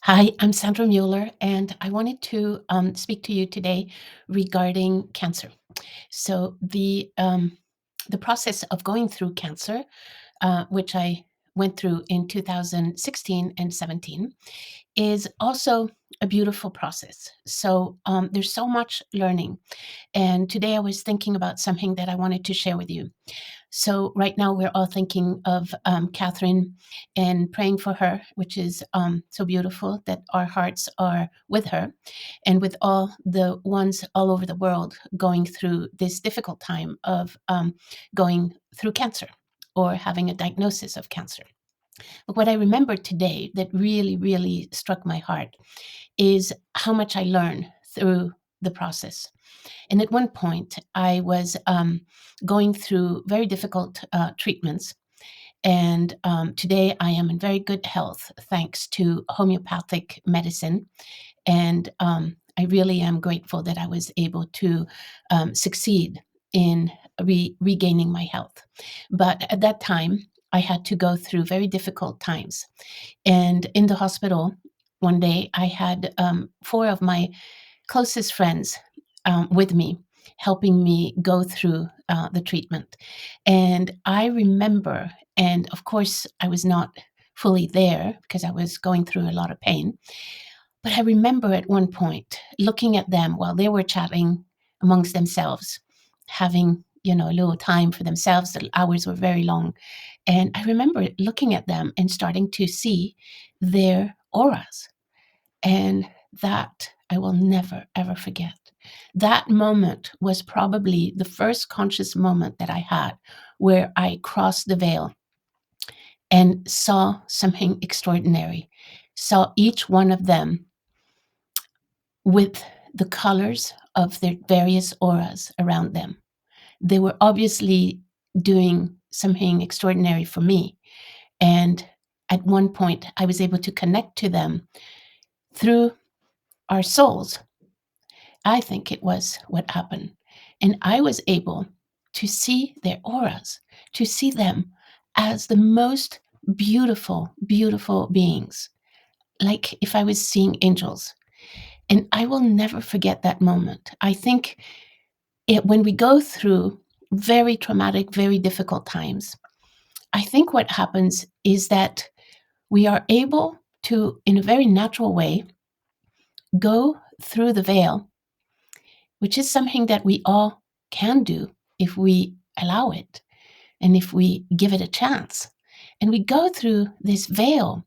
Hi, I'm Sandra Muller, and I wanted to speak to you today regarding cancer. So the process of going through cancer, which I went through in 2016 and 17, is also a beautiful process. So there's so much learning, and today I was thinking about something that I wanted to share with you. So right now we're all thinking of Catherine and praying for her, which is so beautiful that our hearts are with her and with all the ones all over the world going through this difficult time of going through cancer or having a diagnosis of cancer. But what I remember today that really, really struck my heart is how much I learned through the process. And at one point, I was going through very difficult treatments. And today I am in very good health thanks to homeopathic medicine. And I really am grateful that I was able to succeed in regaining my health. But at that time, I had to go through very difficult times. And in the hospital, one day, I had four of my closest friends with me, helping me go through the treatment. And I remember, and of course, I was not fully there because I was going through a lot of pain. But I remember at one point looking at them while they were chatting amongst themselves, having, a little time for themselves. The hours were very long. And I remember looking at them and starting to see their auras. And that I will never, ever forget. That moment was probably the first conscious moment that I had where I crossed the veil and saw something extraordinary, saw each one of them with the colors of their various auras around them. They were obviously doing something extraordinary for me. And at one point, I was able to connect to them through our souls. I think it was what happened. And I was able to see their auras, to see them as the most beautiful, beautiful beings, like if I was seeing angels. And I will never forget that moment. I think when we go through very traumatic, very difficult times, I think what happens is that we are able to, in a very natural way, go through the veil, which is something that we all can do if we allow it and if we give it a chance. And we go through this veil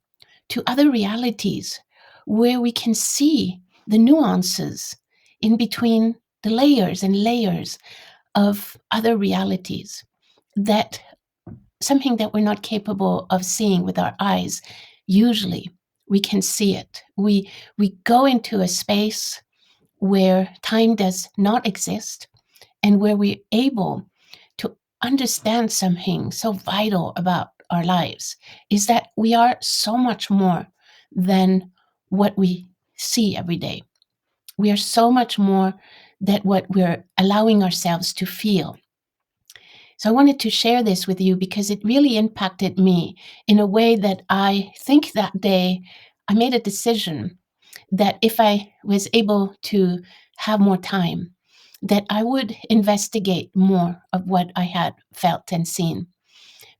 to other realities where we can see the nuances in between the layers and layers of other realities, that something that we're not capable of seeing with our eyes. Usually we can see it. We go into a space where time does not exist and where we're able to understand something so vital about our lives, is that we are so much more than what we see every day. We are so much more than what we're allowing ourselves to feel. So I wanted to share this with you because it really impacted me in a way that I think that day I made a decision that if I was able to have more time, that I would investigate more of what I had felt and seen.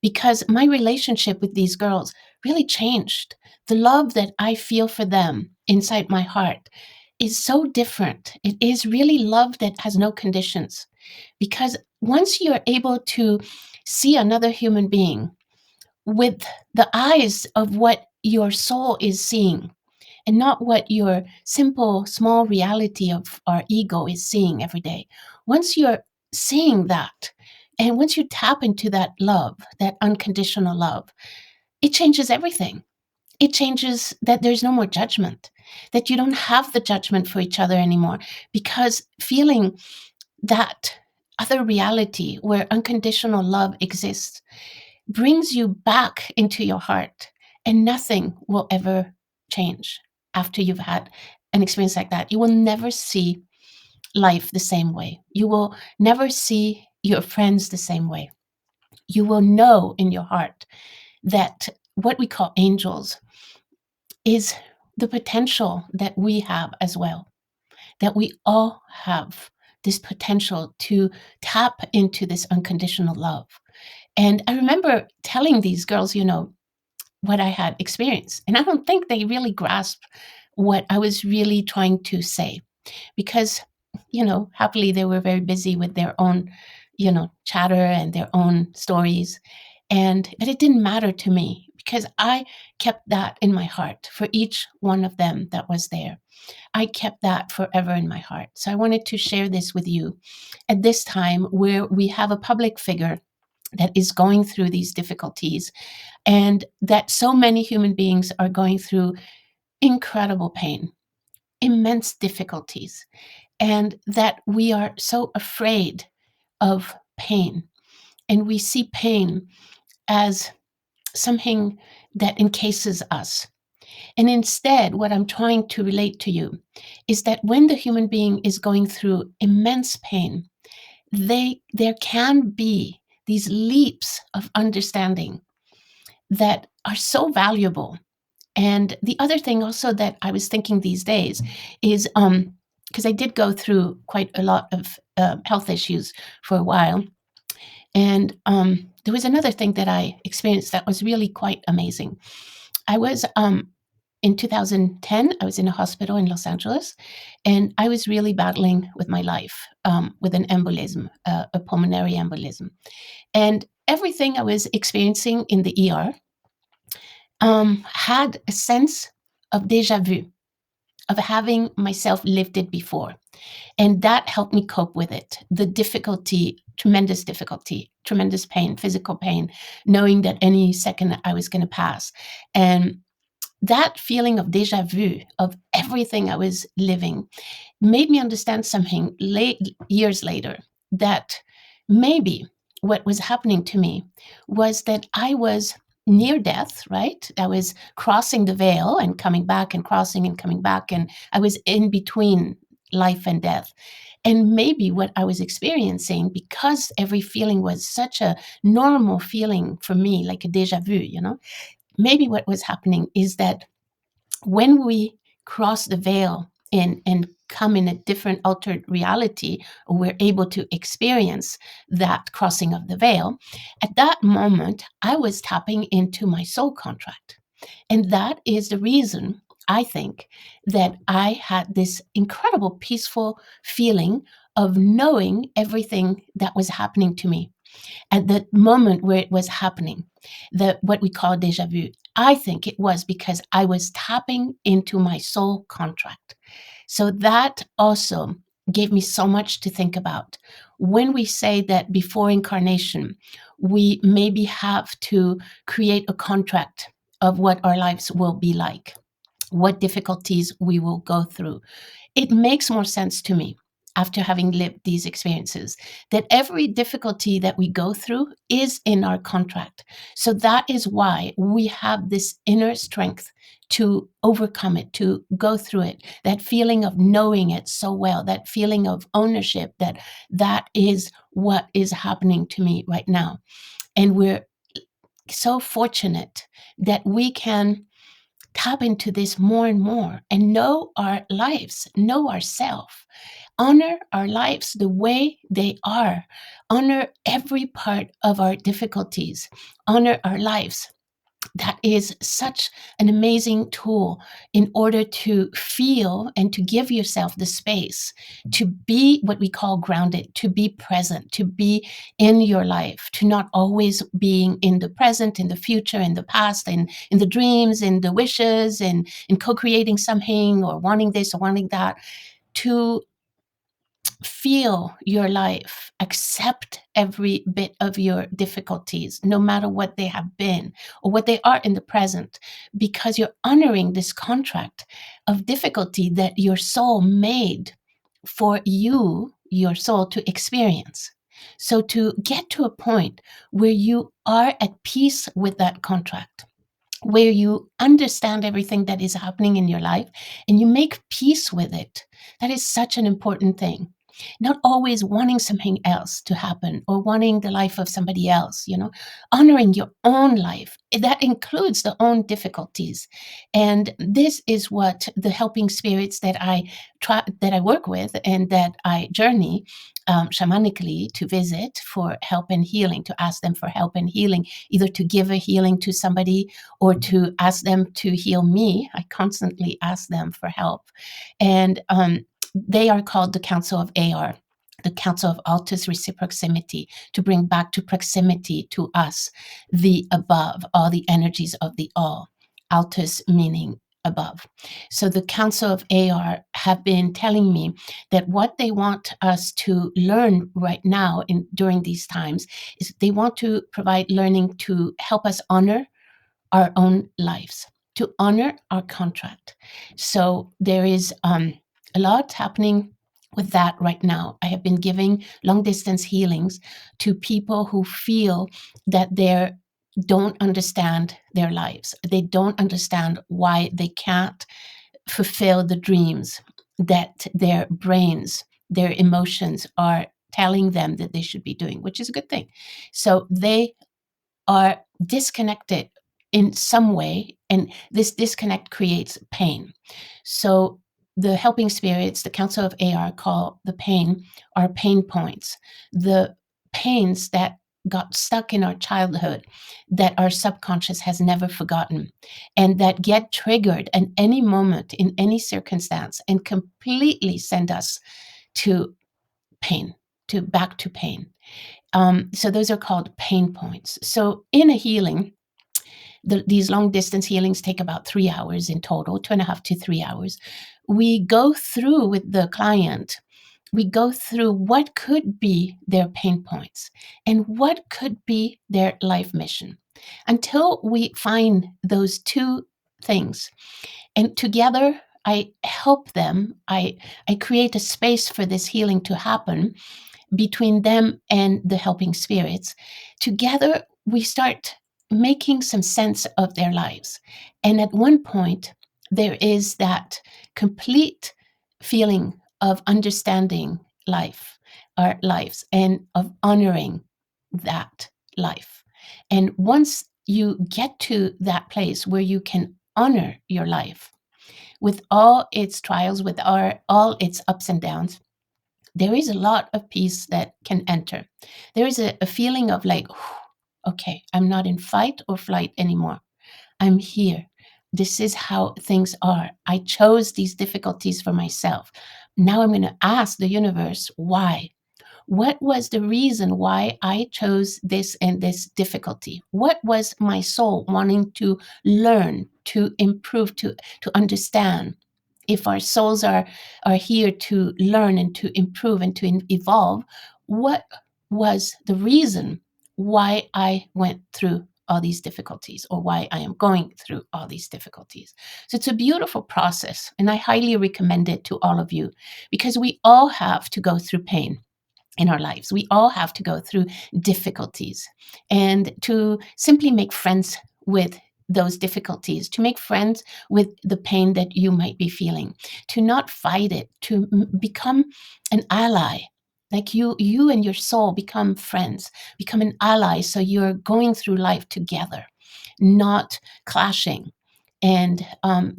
Because my relationship with these girls really changed. The love that I feel for them inside my heart is so different. It is really love that has no conditions. Because once you're able to see another human being with the eyes of what your soul is seeing, and not what your simple, small reality of our ego is seeing every day. Once you're seeing that, and once you tap into that love, that unconditional love, it changes everything. It changes that there's no more judgment, that you don't have the judgment for each other anymore, because feeling that other reality where unconditional love exists brings you back into your heart, and nothing will ever change after you've had an experience like that. You will never see life the same way. You will never see your friends the same way. You will know in your heart that what we call angels is the potential that we have as well, that we all have this potential to tap into this unconditional love. And I remember telling these girls, what I had experienced. And I don't think they really grasped what I was really trying to say because, happily they were very busy with their own, chatter and their own stories. But it didn't matter to me because I kept that in my heart for each one of them that was there. I kept that forever in my heart. So I wanted to share this with you at this time where we have a public figure that is going through these difficulties and that so many human beings are going through incredible pain, immense difficulties, and that we are so afraid of pain. And we see pain as something that encases us. And instead, what I'm trying to relate to you is that when the human being is going through immense pain, there can be these leaps of understanding that are so valuable. And the other thing also that I was thinking these days is because I did go through quite a lot of health issues for a while. And there was another thing that I experienced that was really quite amazing. I was in 2010, I was in a hospital in Los Angeles, and I was really battling with my life with an embolism, a pulmonary embolism. And everything I was experiencing in the ER had a sense of deja vu, of having myself lived it before. And that helped me cope with it. The difficulty, tremendous pain, physical pain, knowing that any second I was going to pass. And that feeling of deja vu, of everything I was living, made me understand something years later, that maybe what was happening to me was that I was near death, right? I was crossing the veil and coming back and crossing and coming back, and I was in between life and death. And maybe what I was experiencing, because every feeling was such a normal feeling for me, like a deja vu, maybe what was happening is that when we cross the veil and come in a different altered reality, or we're able to experience that crossing of the veil, at that moment, I was tapping into my soul contract. And that is the reason I think that I had this incredible peaceful feeling of knowing everything that was happening to me at the moment where it was happening, what we call deja vu. I think it was because I was tapping into my soul contract. So that also gave me so much to think about. When we say that before incarnation, we maybe have to create a contract of what our lives will be like, what difficulties we will go through, it makes more sense to me after having lived these experiences that every difficulty that we go through is in our contract. So that is why we have this inner strength to overcome it, to go through it, that feeling of knowing it so well, that feeling of ownership, that is what is happening to me right now. And we're so fortunate that we can tap into this more and more and know our lives, know ourselves, honor our lives the way they are, honor every part of our difficulties, honor our lives. That is such an amazing tool in order to feel and to give yourself the space to be what we call grounded, to be present, to be in your life, to not always being in the present, in the future, in the past, and in the dreams, in the wishes, and in co-creating something or wanting this or wanting that, to feel your life, accept every bit of your difficulties, no matter what they have been or what they are in the present, because you're honoring this contract of difficulty that your soul made for you, your soul, to experience. So to get to a point where you are at peace with that contract, where you understand everything that is happening in your life and you make peace with it, that is such an important thing. not always wanting something else to happen or wanting the life of somebody else, honoring your own life. That includes the own difficulties. And this is what the helping spirits that I work with and that I journey shamanically to visit for help and healing, to ask them for help and healing, either to give a healing to somebody or to ask them to heal me. I constantly ask them for help. And they are called the Council of AR, the Council of Altus Reciprocity, to bring back to proximity to us the above, all the energies of the all. Altus meaning above. So the Council of AR have been telling me that what they want us to learn right now during these times is they want to provide learning to help us honor our own lives, to honor our contract. So there is a lot happening with that right now. I have been giving long distance healings to people who feel that they don't understand their lives. They don't understand why they can't fulfill the dreams that their brains, their emotions are telling them that they should be doing, which is a good thing. So they are disconnected in some way, and this disconnect creates pain. So the helping spirits, the Council of AR, call the pain our pain points, the pains that got stuck in our childhood that our subconscious has never forgotten and that get triggered at any moment in any circumstance and completely send us to pain, to back to pain. So those are called pain points. So in a healing, these long distance healings take about 3 hours in total, 2.5 to 3 hours. We go through with the client, we go through what could be their pain points and what could be their life mission until we find those two things. And together, I help them. I create a space for this healing to happen between them and the helping spirits. Together, we start making some sense of their lives. And at one point, there is that complete feeling of understanding life, our lives, and of honoring that life. And once you get to that place where you can honor your life with all its trials, with all its ups and downs, there is a lot of peace that can enter. There is a feeling of like, okay, I'm not in fight or flight anymore. I'm here. This is how things are. I chose these difficulties for myself. Now I'm going to ask the universe why. What was the reason why I chose this and this difficulty? What was my soul wanting to learn, to improve, to understand? If our souls are here to learn and to improve and to evolve, what was the reason why I went through all these difficulties or why I am going through all these difficulties? So it's a beautiful process, and I highly recommend it to all of you because we all have to go through pain in our lives. We all have to go through difficulties, and to simply make friends with those difficulties, to make friends with the pain that you might be feeling, to not fight it, to become an ally. Like you and your soul become friends, become an ally. So you're going through life together, not clashing. And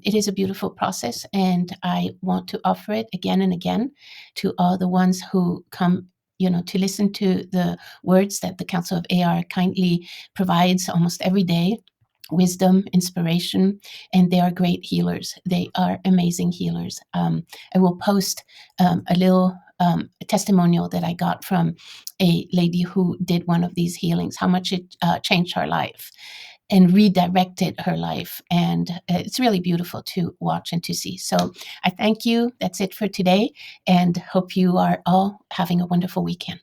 it is a beautiful process. And I want to offer it again and again to all the ones who come, to listen to the words that the Council of AR kindly provides almost every day. Wisdom, inspiration, and they are great healers. They are amazing healers. I will post a little testimonial that I got from a lady who did one of these healings, how much it changed her life and redirected her life. And it's really beautiful to watch and to see. So I thank you. That's it for today, and hope you are all having a wonderful weekend.